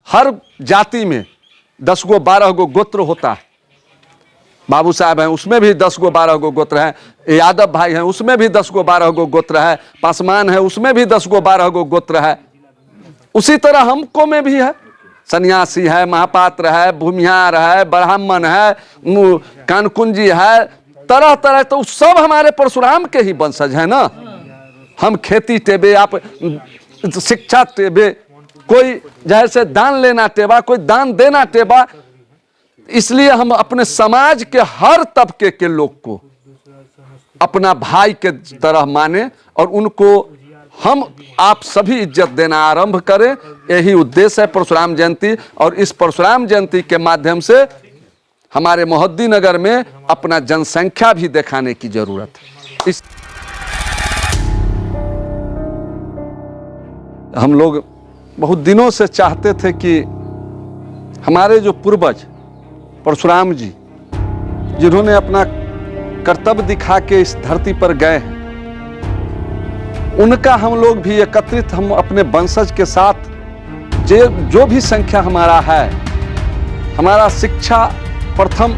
हर जाति में 10 गो 12 गो गोत्र होता है। बाबू साहब हैं उसमें भी 10 गो 12 गो गोत्र है, यादव भाई हैं उसमें भी 10 गो 12 गो गोत्र है, पासवान है उसमें भी 10 गो 12 गो गोत्र है। उसी तरह हमको में भी है, सन्यासी है, महापात्र है, भूमिहार है, ब्राह्मण है, कानकुंजी है, तरह तरह। तो सब हमारे परशुराम के ही वंशज है ना। हम खेती टेबे, आप शिक्षा टेबे, कोई जैसे दान लेना टेबा, कोई दान देना टेबा। इसलिए हम अपने समाज के हर तबके के लोग को अपना भाई के तरह माने और उनको हम आप सभी इज्जत देना आरंभ करें। यही उद्देश्य है परशुराम जयंती। और इस परशुराम जयंती के माध्यम से हमारे मोहद्दी नगर में अपना जनसंख्या भी दिखाने की जरूरत है। हम लोग बहुत दिनों से चाहते थे कि हमारे जो पूर्वज परशुराम जी, जिन्होंने अपना कर्तव्य दिखा के इस धरती पर गए हैं, उनका हम लोग भी एकत्रित हम अपने वंशज के साथ जो भी संख्या हमारा है, हमारा शिक्षा प्रथम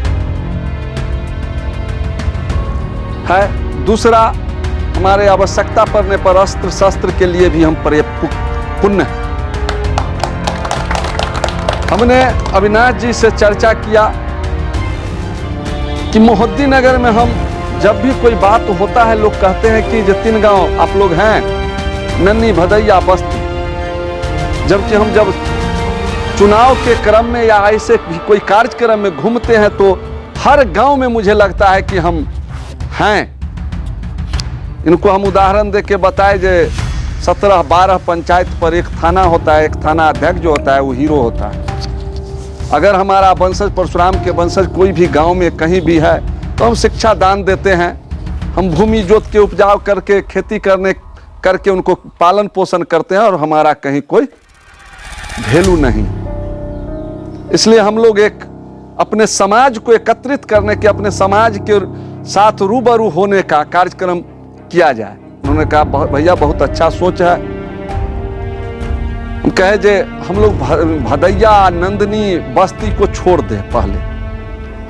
है, दूसरा हमारे आवश्यकता पड़ने पर अस्त्र शस्त्र के लिए भी हम पुण्य हैं। हमने अविनाश जी से चर्चा किया कि मोहद्दी नगर में हम जब भी कोई बात होता है, लोग कहते हैं कि जो 3 गांव आप लोग हैं, नन्नी, भदैया, बस्ती, जबकि हम जब चुनाव के क्रम में या ऐसे कोई कार्यक्रम में घूमते हैं तो हर गांव में मुझे लगता है कि हम हैं। इनको हम उदाहरण दे के बताए, जो 17-12 पंचायत पर एक थाना होता है, एक थाना अध्यक्ष जो होता है वो हीरो होता है। अगर हमारा वंशज परशुराम के वंशज कोई भी गांव में कहीं भी है तो हम शिक्षा दान देते हैं, हम भूमि जोत के उपजाऊ करके खेती करके उनको पालन पोषण करते हैं और हमारा कहीं कोई वैल्यू नहीं। इसलिए हम लोग एक अपने समाज को एकत्रित करने के, अपने समाज के साथ रूबरू होने का कार्यक्रम किया जाए। उन्होंने कहा भैया बहुत अच्छा सोच है। हम कहे जे हम लोग भदैया, नंदनी, बस्ती को छोड़ दें। पहले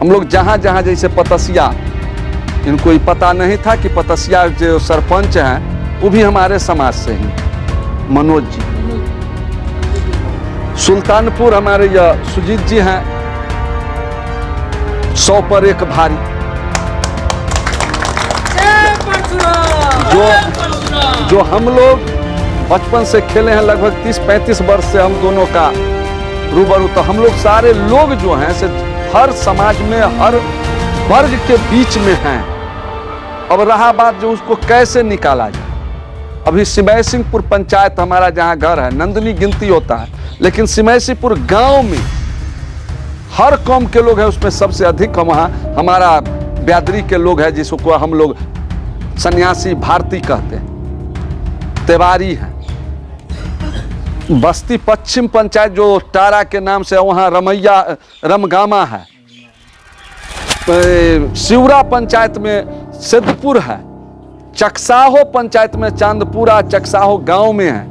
हम लोग जहां जहां, जैसे पतसिया, इनको पता नहीं था कि पतसिया जो सरपंच हैं वो भी हमारे समाज से ही, मनोज जी। सुल्तानपुर हमारे यह सुजीत जी हैं, 100 पर 1 भारी, जो हम लोग बचपन से खेले हैं, लगभग 30-35 वर्ष से हम दोनों का रूबरू। तो हम लोग सारे लोग जो हैं से हर समाज में, हर वर्ग के बीच में हैं। अब रहा बात जो उसको कैसे निकाला जाए। अभी सिमैसिंहपुर पंचायत हमारा जहां घर है, नंदनी गिनती होता है, लेकिन सिमैसिंहपुर गांव में हर कौम के लोग हैं, उसमें सबसे अधिक हमारा ब्यादरी के लोग हैं, जिसको हम लोग सन्यासी भारती कहते हैं, तिवारी हैं। बस्ती पश्चिम पंचायत जो टारा के नाम से, वहाँ रमगामा है। शिवरा पंचायत में सिद्धपुर है। चकसाहो पंचायत में चांदपुरा, चकसाहो गांव में है,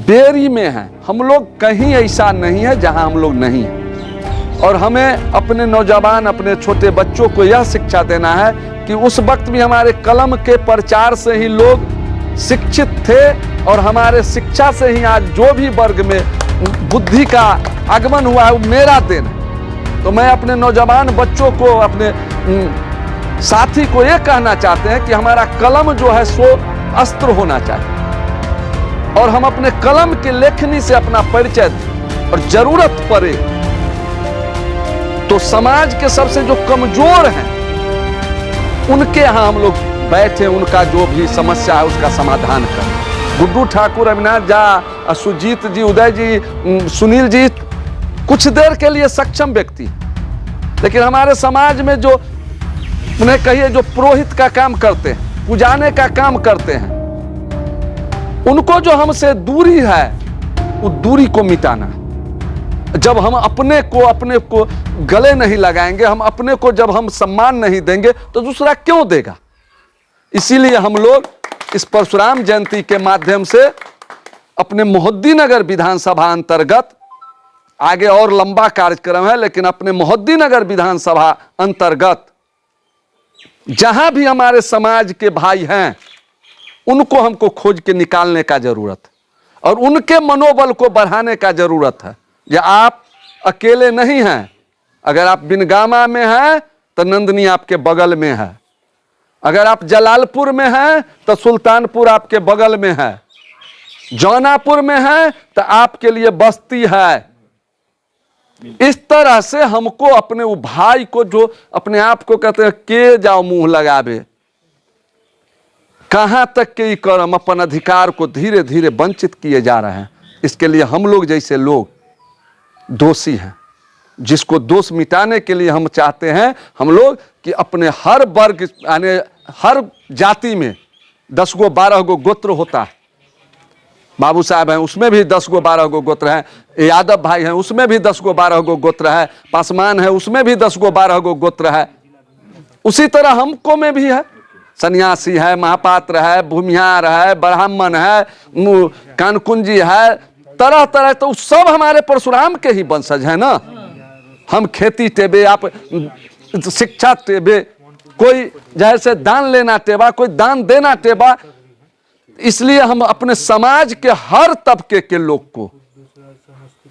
बेरी में है। हम लोग कहीं ऐसा नहीं है जहां हम लोग नहीं हैं। और हमें अपने नौजवान, अपने छोटे बच्चों को यह शिक्षा देना है कि उस वक्त भी हमारे कलम के प्रचार से ही लोग शिक्षित थे और हमारे शिक्षा से ही आज जो भी वर्ग में बुद्धि का आगमन हुआ है वो मेरा देन है। तो मैं अपने नौजवान बच्चों को, अपने साथी को ये कहना चाहते हैं कि हमारा कलम जो है सो अस्त्र होना चाहिए और हम अपने कलम की लेखनी से अपना परिचय दें। और जरूरत पड़े तो समाज के सबसे जो कमजोर हैं उनके यहाँ हम लोग बैठे, उनका जो भी समस्या है उसका समाधान करें। गुड्डू ठाकुर, अविनाश झा, सुजीत जी, उदय जी, सुनील जी कुछ देर के लिए सक्षम व्यक्ति, लेकिन हमारे समाज में जो उन्हें कहिए जो पुरोहित का काम करते हैं, पुजाने का काम करते हैं, उनको जो हमसे दूरी है वो दूरी को मिटाना। जब हम अपने को गले नहीं लगाएंगे, हम अपने को जब हम सम्मान नहीं देंगे तो दूसरा क्यों देगा। इसीलिए हम लोग इस परशुराम जयंती के माध्यम से अपने मोहद्दी नगर विधानसभा अंतर्गत आगे और लंबा कार्यक्रम है, लेकिन अपने मोहद्दीनगर विधानसभा अंतर्गत जहां भी हमारे समाज के भाई हैं उनको हमको खोज के निकालने का जरूरत है और उनके मनोबल को बढ़ाने का जरूरत है। या आप अकेले नहीं हैं, अगर आप बिनगामा में हैं तो नंदनी आपके बगल में है, अगर आप जलालपुर में हैं तो सुल्तानपुर आपके बगल में है, जौनापुर में है तो आपके लिए बस्ती है। इस तरह से हमको अपने वो भाई को जो अपने आप को कहते हैं के जाओ मुंह लगावे, कहां तक के कर्म अपन अधिकार को धीरे धीरे वंचित किए जा रहे हैं। इसके लिए हम लोग जैसे लोग दोषी हैं, जिसको दोष मिटाने के लिए हम चाहते हैं हम लोग कि अपने हर वर्ग यानी हर जाति में 10 गो 12 गो गोत्र होता है। बाबू साहब हैं उसमें भी 10 गो 12 गो गोत्र है, यादव भाई हैं उसमें भी 10 गो 12 गो गोत्र है, पासवान है उसमें भी 10 गो 12 गो गोत्र है। उसी तरह हमको में भी है, सन्यासी है, महापात्र है, भूमिहार है, ब्राह्मण है, कानकुंजी है, तरह तरह। तो सब हमारे परशुराम के ही वंशज है ना। हम खेती टेबे, आप शिक्षा टेबे, कोई जैसे दान लेना टेबा, कोई दान देना टेबा। इसलिए हम अपने समाज के हर तबके के लोग को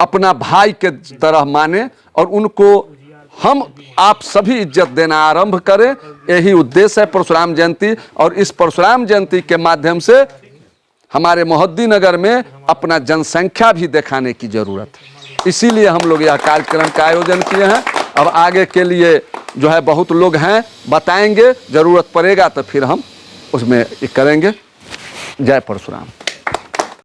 अपना भाई के तरह माने और उनको हम आप सभी इज्जत देना आरंभ करें। यही उद्देश्य है परशुराम जयंती। और इस परशुराम जयंती के माध्यम से हमारे मोहद्दीनगर में अपना जनसंख्या भी दिखाने की जरूरत है। इसीलिए हम लोग यह कार्यक्रम का आयोजन किए हैं। अब आगे के लिए जो है बहुत लोग हैं, बताएंगे, जरूरत पड़ेगा तो फिर हम उसमें करेंगे। जय परशुराम।